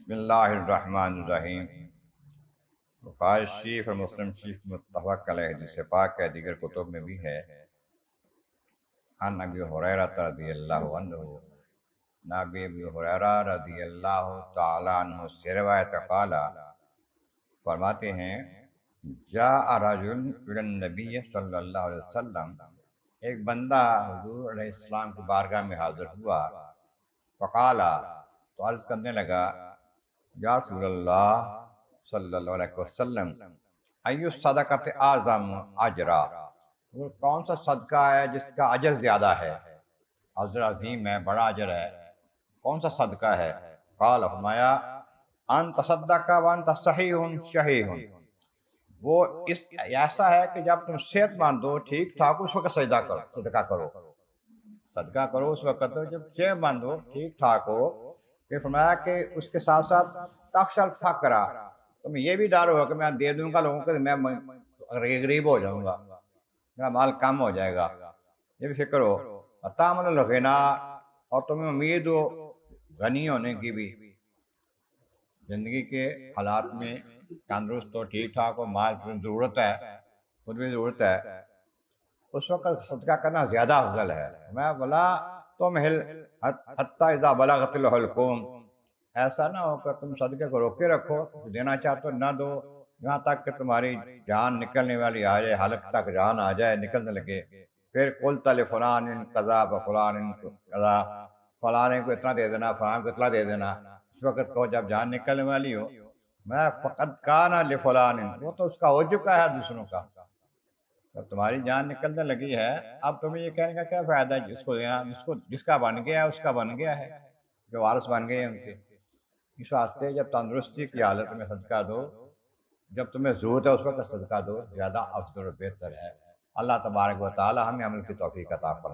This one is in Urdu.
بسم اللہ الرحمن الرحیم۔ بخاری شریف اور مسلم شریف متفق علیہ حدیث پاک ہے، دیگر کتب میں بھی ہے۔ عن ابی ہریرہ رضی اللہ عنہ، نبی ابی ہریرہ رضی اللہ تعالی عنہ سے روایت قال، فرماتے ہیں جاء رجل الی النبی صلی اللہ علیہ وسلم، ایک بندہ حضور علیہ السلام کی بارگاہ میں حاضر ہوا، فقال، تو عرض کرنے لگا، یا رسول اللہ صلی اللہ علیہ وسلم، ایو صدقۃ اعظم اجرا، وہ کون سا صدقہ ہے جس کا اجر زیادہ ہے، اجر عظیم ہے، بڑا اجر ہے، کون سا صدقہ ہے؟ قال، فرمایا، ان تصدق وانت صحیح شحیح، وہ ایسا ہے کہ جب تم صحت مند ہو، ٹھیک ٹھاک، اس وقت سجدہ کرو، صدقہ کرو اس وقت جب صحت مند ہو، ٹھیک ٹھاک ہو۔ پھر فرمایا کہ اس کے ساتھ ساتھ تخشل فقرا، تمہیں یہ بھی ڈر ہوگا کہ میں دے دوں گا لوگوں کو، میں غریب ہو جاؤں گا، میرا مال کم ہو جائے گا، یہ بھی فکر ہو۔ تامل الغنا، اور تمہیں امید ہو غنی ہونے کی بھی، زندگی کے حالات میں تندرست ہو، ٹھیک ٹھاک ہو، مال کی ضرورت ہے، خود بھی ضرورت ہے، اس وقت صدقہ کرنا زیادہ افضل ہے۔ میں بولا تم ہل حتی اذا بلغت الحلقوم، ایسا نہ ہو کہ تم صدقے کو روکے رکھو، دینا چاہتے ہو نہ دو، یہاں تک کہ تمہاری جان نکلنے والی آ جائے، حلق تک جان آ جائے، نکلنے لگے، پھر قلت لفلان قضا وفلان قضا، فلانے کو اتنا دے دینا، فلاں کو اتنا دے دینا، اس وقت کو جب جان نکلنے والی ہو، میں فقد کان لفلان، وہ تو اس کا ہو چکا ہے دوسروں کا، جب تمہاری جان نکلنے لگی ہے، اب تمہیں یہ کہنے کا کیا فائدہ ہے؟ جس کو دینا، جس کا بن گیا ہے اس کا بن گیا ہے، جو وارث بن گئے ہیں ان کے۔ اس واسطے جب تندرستی کی حالت میں صدقہ دو، جب تمہیں ضرورت ہے اس وقت صدقہ دو، زیادہ افضل و بہتر ہے۔ اللہ تبارک و تعالی ہمیں عمل کی توفیق عطا فرمائے۔